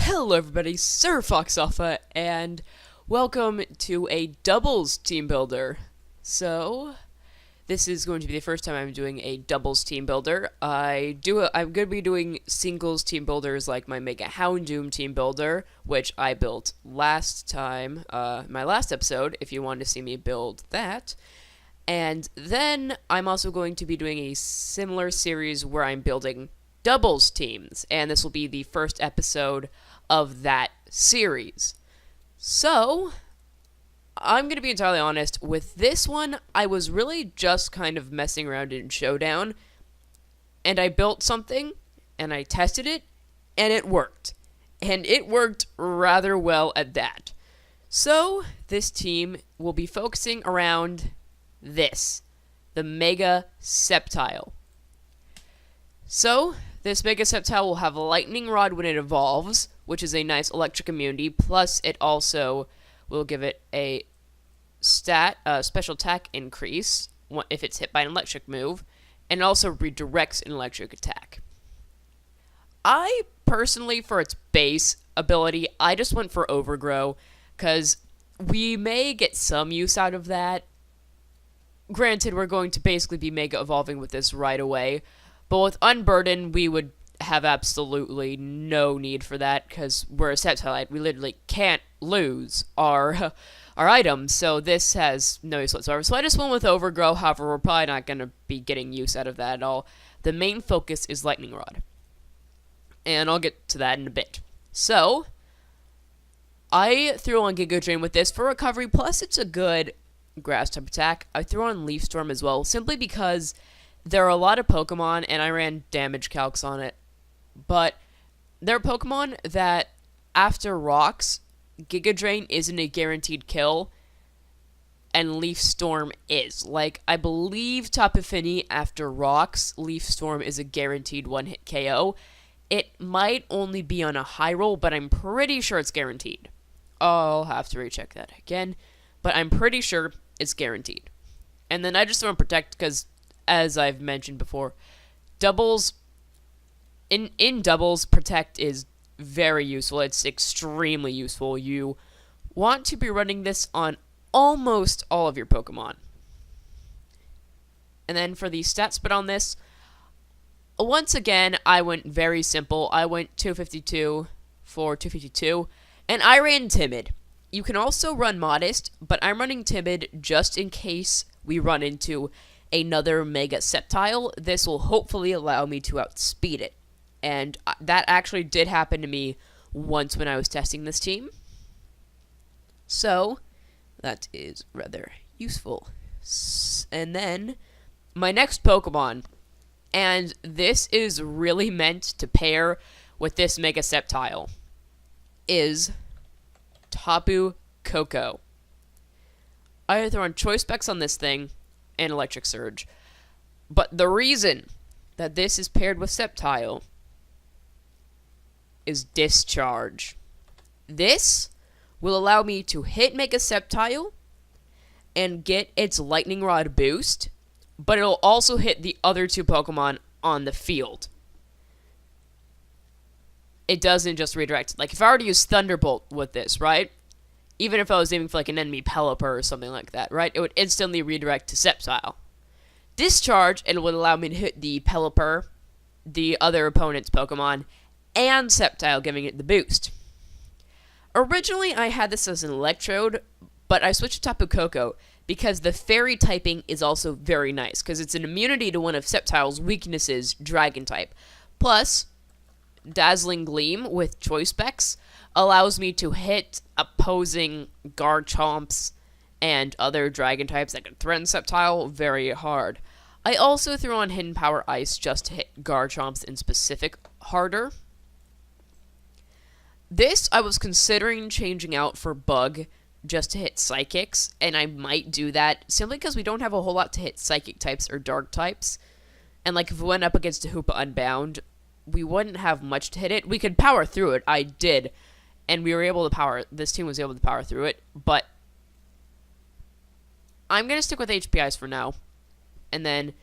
Hello everybody, Sir Fox Alpha, and welcome to a doubles team builder. So, this is going to be the first time I'm doing a doubles team builder. I'm going to be doing singles team builders like my Mega Houndoom team builder, which I built last time, my last episode, if you want to see me build that. And then I'm also going to be doing a similar series where I'm building doubles teams, and this will be the first episode of that series. So, I'm going to be entirely honest, with this one, I was really just kind of messing around in Showdown, and I built something, and I tested it, and it worked. And it worked rather well at that. So, this team will be focusing around this, the Mega Sceptile. So, this Mega Sceptile will have a Lightning Rod when it evolves, which is a nice electric immunity, plus it also will give it a special attack increase if it's hit by an electric move, and it also redirects an electric attack. I personally, for its base ability, I just went for Overgrow, because we may get some use out of that. Granted, we're going to basically be Mega Evolving with this right away, but with Unburden, we would have absolutely no need for that, because we're a Sceptile. We literally can't lose our items, so this has no use whatsoever. So I just went with Overgrow, however, we're probably not going to be getting use out of that at all. The main focus is Lightning Rod, and I'll get to that in a bit. So, I threw on Giga Drain with this for recovery, plus it's a good grass type attack. I threw on Leaf Storm as well, simply because there are a lot of Pokemon, and I ran damage calcs on it. But there are Pokemon that, after Rocks, Giga Drain isn't a guaranteed kill, and Leaf Storm is. Like, I believe Tapu Fini, after Rocks, Leaf Storm is a guaranteed one-hit KO. It might only be on a high roll, but I'm pretty sure it's guaranteed. I'll have to recheck that again, but I'm pretty sure it's guaranteed. And then I just throw in Protect, because as I've mentioned before, doubles, in doubles, Protect is very useful. It's extremely useful. You want to be running this on almost all of your Pokemon. And then for the stat spread on this, once again, I went very simple. I went 252 for 252, and I ran Timid. You can also run Modest, but I'm running Timid just in case we run into another Mega Sceptile. This will hopefully allow me to outspeed it. And that actually did happen to me once when I was testing this team. So, that is rather useful. And then, my next Pokemon, and this is really meant to pair with this Mega Sceptile, is Tapu Koko. I throw on Choice Specs on this thing, and Electric Surge. But the reason that this is paired with Sceptile is Discharge. This will allow me to hit Mega Sceptile and get its Lightning Rod boost, but it'll also hit the other two Pokemon on the field. It doesn't just redirect. Like, if I were to use Thunderbolt with this, right? Even if I was aiming for, like, an enemy Pelipper or something like that, right? It would instantly redirect to Sceptile. Discharge, it would allow me to hit the Pelipper, the other opponent's Pokemon, and Sceptile, giving it the boost. Originally, I had this as an Electrode, but I switched to Tapu Koko because the Fairy typing is also very nice, because it's an immunity to one of Sceptile's weaknesses, Dragon type. Plus, Dazzling Gleam with Choice Specs allows me to hit opposing Garchomps and other Dragon types that can threaten Sceptile very hard. I also threw on Hidden Power Ice just to hit Garchomps in specific harder. This I was considering changing out for Bug just to hit Psychics, and I might do that simply because we don't have a whole lot to hit Psychic types or Dark types. And like if we went up against a Hoopa Unbound, we wouldn't have much to hit it. We could power through it. I did. And we were able to power, this team was able to power through it, but I'm going to stick with HPIs for now. And then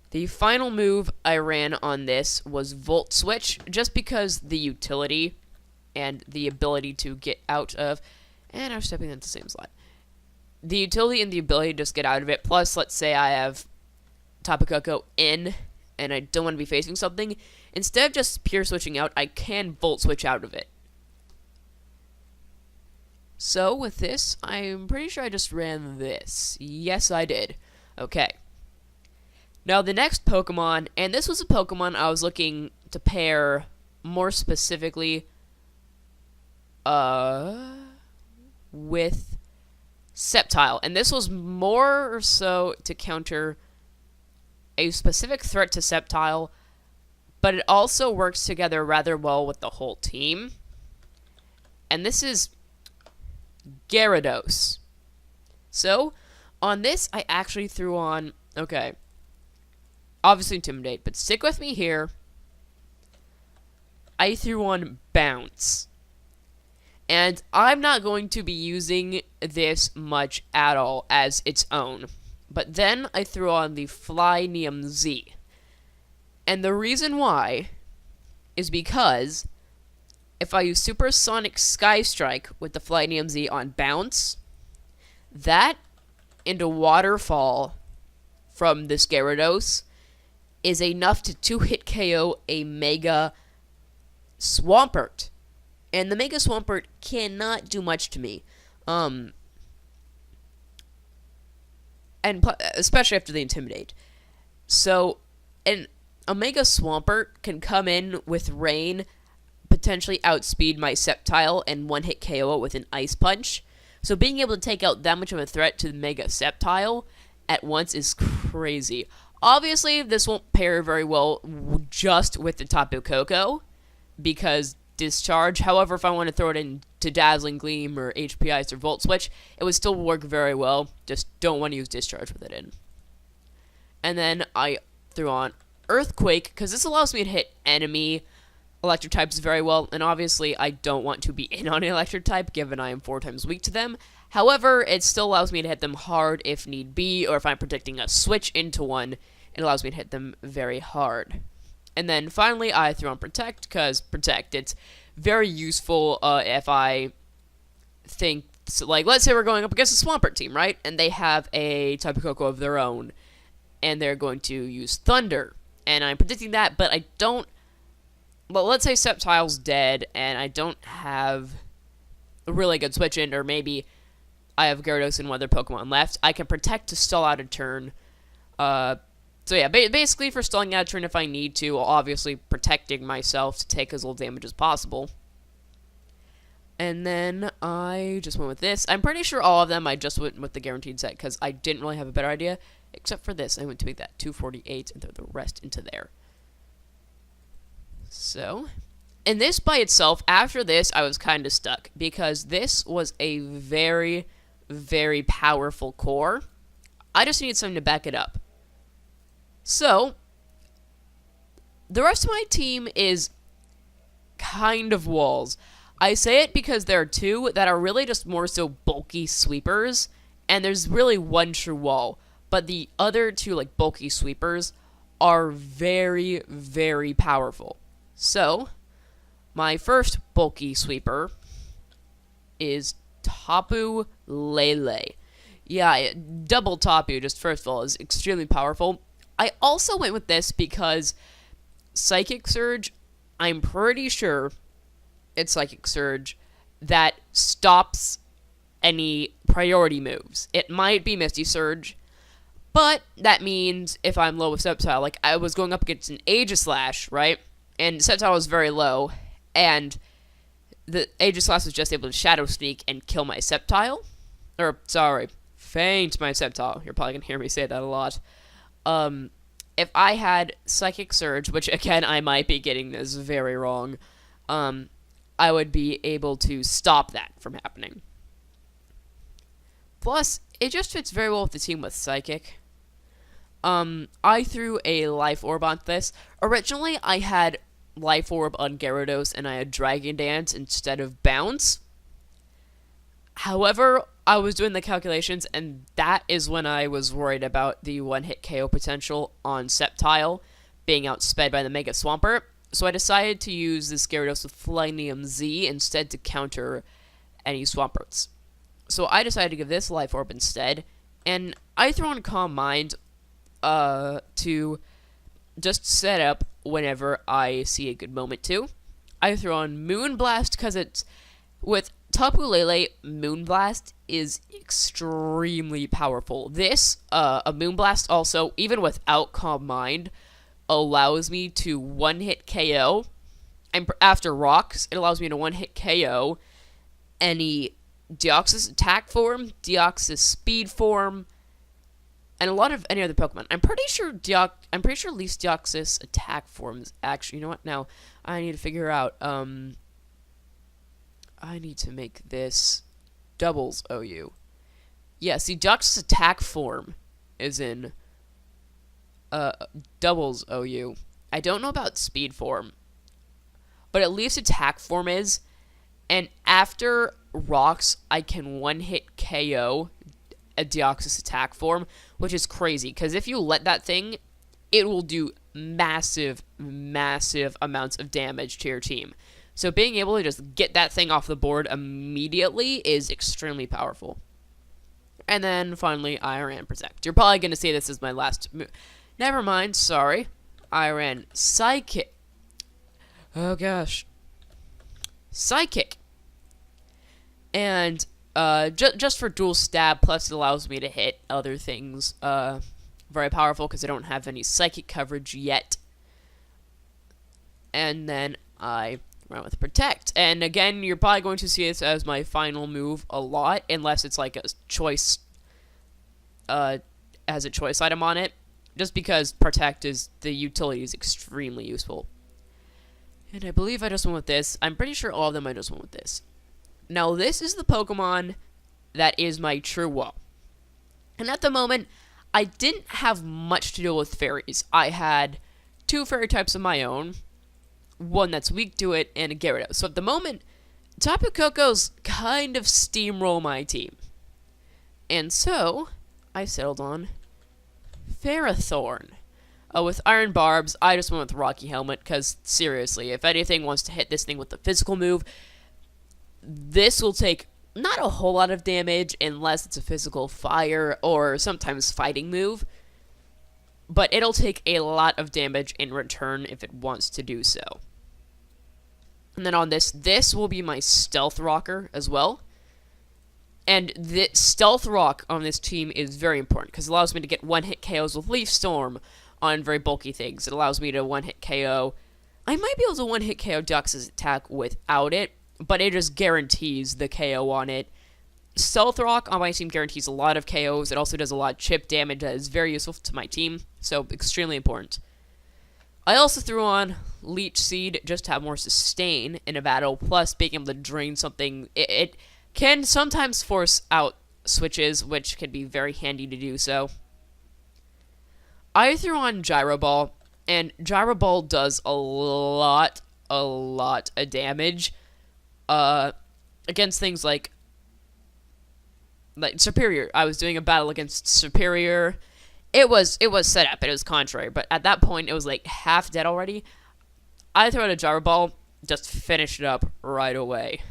the final move I ran on this was Volt Switch, just because the utility and the ability to get out of... And I'm stepping into the same slot. The utility and the ability to just get out of it, plus let's say I have Tapu Koko in, and I don't want to be facing something, instead of just pure switching out, I can Volt Switch out of it. So, with this, I'm pretty sure I just ran this. Yes, I did. Okay. Now, the next Pokemon, and this was a Pokemon I was looking to pair more specifically with Sceptile. And this was more so to counter a specific threat to Sceptile, but it also works together rather well with the whole team. And this is Gyarados. So, on this, I actually threw on... Okay. Obviously Intimidate, but stick with me here. I threw on Bounce. And I'm not going to be using this much at all as its own. But then I threw on the Flyneum Z. And the reason why is because if I use Supersonic Sky Strike with the Flyneum Z on Bounce, that into Waterfall from this Gyarados is enough to 2-hit KO a Mega Swampert. And the Mega Swampert cannot do much to me. And especially after the Intimidate. So, a Mega Swampert can come in with Rain, potentially outspeed my Sceptile, and one-hit KO it with an Ice Punch. So being able to take out that much of a threat to the Mega Sceptile at once is crazy. Obviously, this won't pair very well just with the Tapu Koko, because Discharge. However, if I want to throw it into Dazzling Gleam or HP Ice or Volt Switch, it would still work very well. Just don't want to use Discharge with it in. And then I threw on Earthquake, because this allows me to hit enemy electric types very well, and obviously I don't want to be in on an electric type, given I am 4 times weak to them. However, it still allows me to hit them hard if need be, or if I'm predicting a switch into one, it allows me to hit them very hard. And then finally, I threw on Protect, because Protect, it's very useful if I think, so, like, let's say we're going up against a Swampert team, right? And they have a Tapu Koko of their own, and they're going to use Thunder. And I'm predicting that, but I don't... Well, let's say Sceptile's dead, and I don't have a really good switch in, or maybe I have Gyarados and one other Pokemon left. I can Protect to stall out a turn. So yeah, basically for stalling out a turn if I need to, while obviously protecting myself to take as little damage as possible. And then I just went with this. I'm pretty sure all of them I just went with the guaranteed set, because I didn't really have a better idea, except for this. I went to make that 248 and throw the rest into there. So, and this by itself, after this, I was kind of stuck, because this was a very, very powerful core. I just needed something to back it up. So, the rest of my team is kind of walls. I say it because there are 2 that are really just more so bulky sweepers, and there's really 1 true wall. But the other 2, like, bulky sweepers are very, very powerful. So, my first bulky sweeper is Tapu Lele. Yeah, double Tapu, just first of all, is extremely powerful. I also went with this because Psychic Surge, I'm pretty sure it's Psychic Surge that stops any priority moves. It might be Misty Surge, but that means if I'm low with Sceptile, like I was going up against an Aegislash, right? And Sceptile was very low, and the Aegislash was just able to Shadow Sneak and kill my Sceptile. Or, sorry, faint my Sceptile. You're probably going to hear me say that a lot. If I had Psychic Surge, which again, I might be getting this very wrong, I would be able to stop that from happening. Plus, it just fits very well with the team with Psychic. I threw a Life Orb on this. Originally, I had Life Orb on Gyarados, and I had Dragon Dance instead of Bounce. However, I was doing the calculations, and that is when I was worried about the one-hit KO potential on Sceptile being outsped by the Mega Swampert. So I decided to use this Gyarados with Flynium Z instead to counter any Swamperts. So I decided to give this Life Orb instead, and I throw on Calm Mind to just set up whenever I see a good moment to. I throw on Moonblast because it's with Tapu Lele. Moonblast is extremely powerful. This a Moonblast also, even without Calm Mind, allows me to one-hit KO. And after rocks, it allows me to one-hit KO any Deoxys attack form, Deoxys speed form, and a lot of any other Pokemon. I'm pretty sure at least Deoxys attack forms actually. You know what? Now I need to figure out. I need to make this doubles OU. Yeah, see, Deoxys attack form is in doubles OU. I don't know about speed form, but at least attack form is. And after rocks, I can one-hit KO a Deoxys attack form, which is crazy, because if you let that thing, it will do massive, massive amounts of damage to your team. So being able to just get that thing off the board immediately is extremely powerful. And then finally, I ran Protect. You're probably going to say this is my last move. Never mind, sorry. I ran Psychic. Oh gosh. Psychic. And just for dual stab, plus it allows me to hit other things. Very powerful because I don't have any psychic coverage yet. And then I ran with Protect. And again, you're probably going to see this as my final move a lot, unless it's like a choice, has a choice item on it. Just because Protect is, the utility is extremely useful. And I believe I just went with this. I'm pretty sure all of them I just went with this. Now, this is the Pokemon that is my true wall. And at the moment, I didn't have much to deal with fairies. I had 2 fairy types of my own, one that's weak to it, and a Gyarados. So at the moment, Tapu Koko's kind of steamroll my team. And so, I settled on Ferrothorn. With Iron Barbs, I just went with Rocky Helmet, because seriously, if anything wants to hit this thing with a physical move, this will take not a whole lot of damage unless it's a physical fire or sometimes fighting move, but it'll take a lot of damage in return if it wants to do so. And then on this will be my Stealth Rocker as well. And the Stealth Rock on this team is very important because it allows me to get one-hit KOs with Leaf Storm on very bulky things. It allows me to one-hit KO. I might be able to one-hit KO Deoxys attack without it, but it just guarantees the KO on it. Stealth Rock on my team guarantees a lot of KOs. It also does a lot of chip damage that is very useful to my team, so extremely important. I also threw on Leech Seed just to have more sustain in a battle, plus being able to drain something. It can sometimes force out switches, which can be very handy to do so. I threw on Gyro Ball, and Gyro Ball does a lot of damage against things like Superior. I was doing a battle against Superior. It was set up, it was contrary, but at that point, it was like half dead already. I threw out a Gyro Ball, just finished it up right away.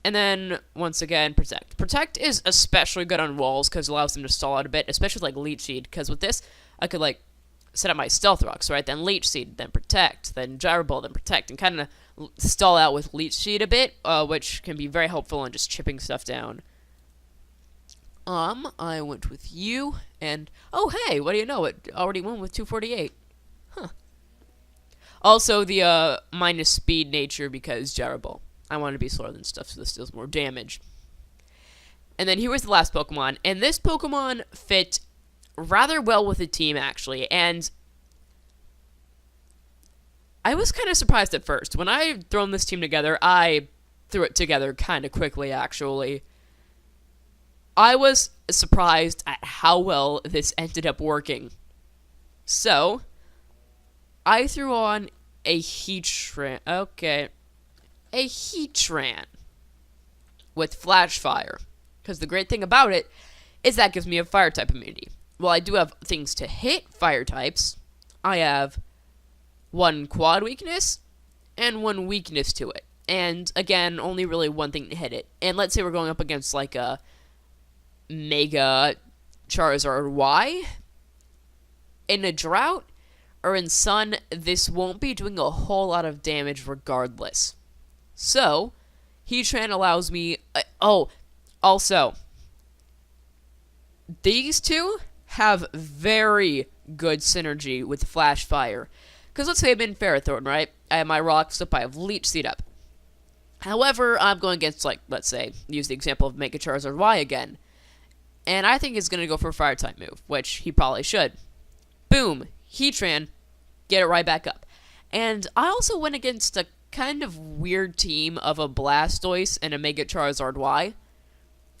And then, once again, Protect. Protect is especially good on walls because it allows them to stall out a bit, especially like Leech Seed, because with this, I could like set up my Stealth Rocks, right? Then Leech Seed, then Protect, then Gyro Ball, then Protect, and kind of stall out with Leech Seed a bit, which can be very helpful in just chipping stuff down. I went with you, and oh hey, what do you know? It already went with 248. Huh. Also, the minus speed nature because Gyro Ball. I want to be slower than stuff, so this deals more damage. And then here was the last Pokemon, and this Pokemon fit rather well with the team, actually, and I was kind of surprised at first. When I thrown this team together, I threw it together kind of quickly, actually. I was surprised at how well this ended up working. So, I threw on a Heatran. Okay. A Heatran with Flash Fire, because the great thing about it is that gives me a fire type immunity. Well, I do have things to hit fire types. I have one quad weakness and one weakness to it. And again, only really one thing to hit it. And let's say we're going up against like a Mega Charizard Y. In a drought or in sun, this won't be doing a whole lot of damage regardless. So, Heatran allows me... also, these two have very good synergy with Flash Fire. Because let's say I'm in Ferrothorn, right? I have my Rocks up, I have Leech Seed up. However, I'm going against, like, let's say, use the example of Mega Charizard Y again. And I think he's going to go for a Fire-type move, which he probably should. Boom! Heatran, get it right back up. And I also went against a kind of weird team of a Blastoise and a Mega Charizard Y.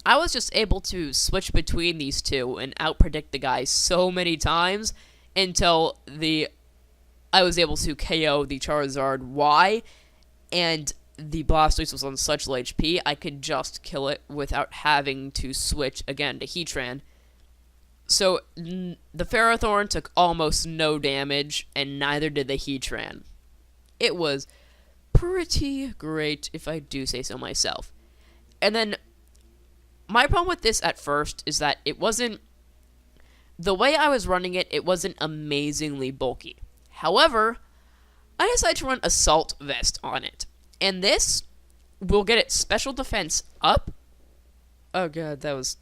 I was just able to switch between these two and outpredict the guy so many times until I was able to KO the Charizard Y, and the Blastoise was on such low HP, I could just kill it without having to switch again to Heatran. So, the Ferrothorn took almost no damage, and neither did the Heatran. It was pretty great, if I do say so myself. And then, my problem with this at first is that it wasn't... The way I was running it, it wasn't amazingly bulky. However, I decided to run Assault Vest on it. And this will get its special defense up. Oh god, that was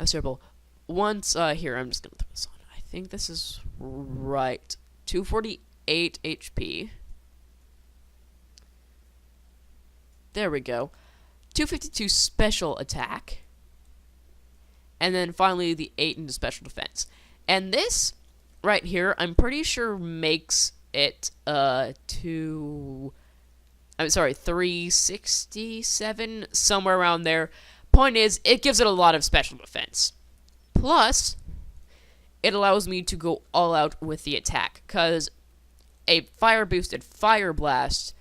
terrible. Once, here, I'm just gonna throw this on. I think this is right. 248 HP. There we go. 252 special attack. And then finally the 8 into special defense. And this right here, I'm pretty sure makes it, 367, somewhere around there. Point is, it gives it a lot of special defense. Plus, it allows me to go all out with the attack, because a fire-boosted Fire Blast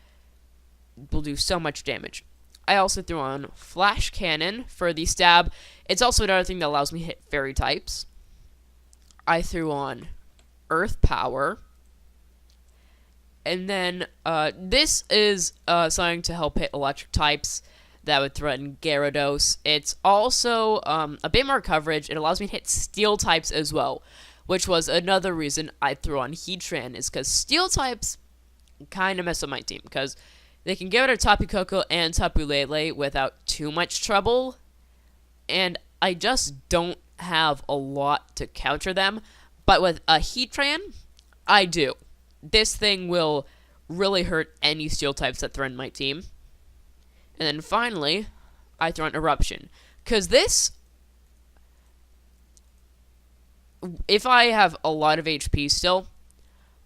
will do so much damage. I also threw on Flash Cannon for the stab. It's also another thing that allows me to hit fairy types. I threw on Earth Power. And then, this is something to help hit electric types that would threaten Gyarados. It's also a bit more coverage. It allows me to hit steel types as well, which was another reason I threw on Heatran, is because steel types kind of mess up my team, because they can give it a Tapu Koko and Tapu Lele without too much trouble, and I just don't have a lot to counter them. But with a Heatran, I do. This thing will really hurt any steel types that threaten my team. And then finally, I throw in Eruption. Because this, if I have a lot of HP still,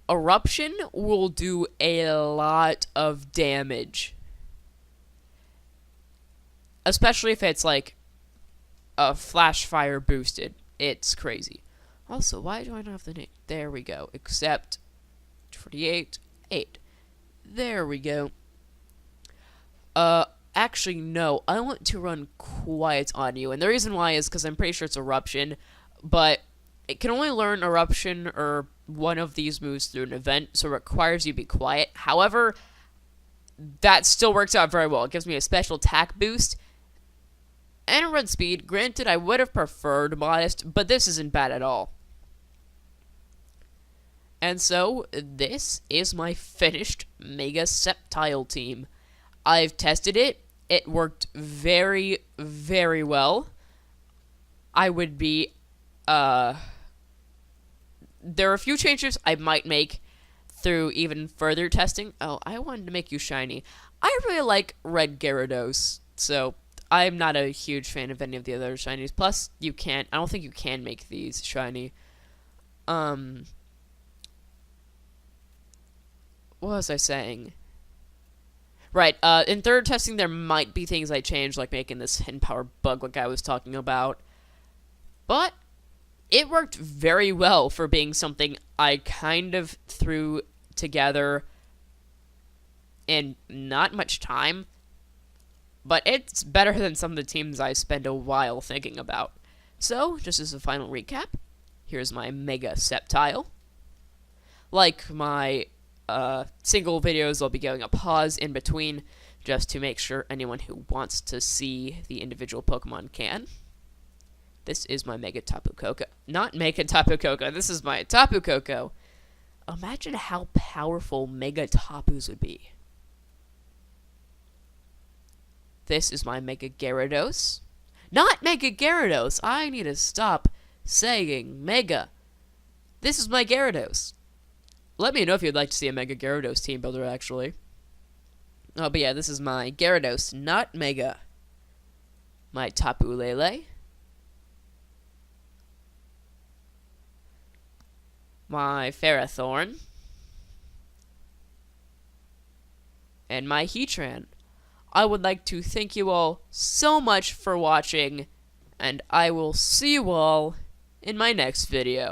Eruption will do a lot of damage. Especially if it's like a Flash Fire boosted. It's crazy. Also, why do I not have the name? There we go. Except 48, 8. There we go. Actually, no. I want to run Quiet on You. And the reason why is because I'm pretty sure it's Eruption. But it can only learn Eruption or one of these moves through an event, so it requires you to be quiet. However, that still works out very well. It gives me a special attack boost and a run speed. Granted, I would have preferred Modest, but this isn't bad at all. And so, this is my finished Mega Sceptile team. I've tested it. It worked very, very well. I would be, there are a few changes I might make through even further testing. Oh, I wanted to make you shiny. I really like Red Gyarados, so I'm not a huge fan of any of the other shinies. Plus, I don't think you can make these shiny. What was I saying? Right, in third testing, there might be things I changed, like making this hidden power bug like I was talking about. But it worked very well for being something I kind of threw together in not much time. But it's better than some of the teams I spend a while thinking about. So, just as a final recap, here's my Mega Sceptile. Like my single videos. I'll be giving a pause in between just to make sure anyone who wants to see the individual Pokemon can. This is my Mega Tapu Koko. Not Mega Tapu Koko. This is my Tapu Koko. Imagine how powerful Mega Tapus would be. This is my Mega Gyarados. Not Mega Gyarados. I need to stop saying Mega. This is my Gyarados. Let me know if you'd like to see a Mega Gyarados team builder, actually. Oh, but yeah, this is my Gyarados, not Mega. My Tapu Lele. My Ferrothorn. And my Heatran. I would like to thank you all so much for watching, and I will see you all in my next video.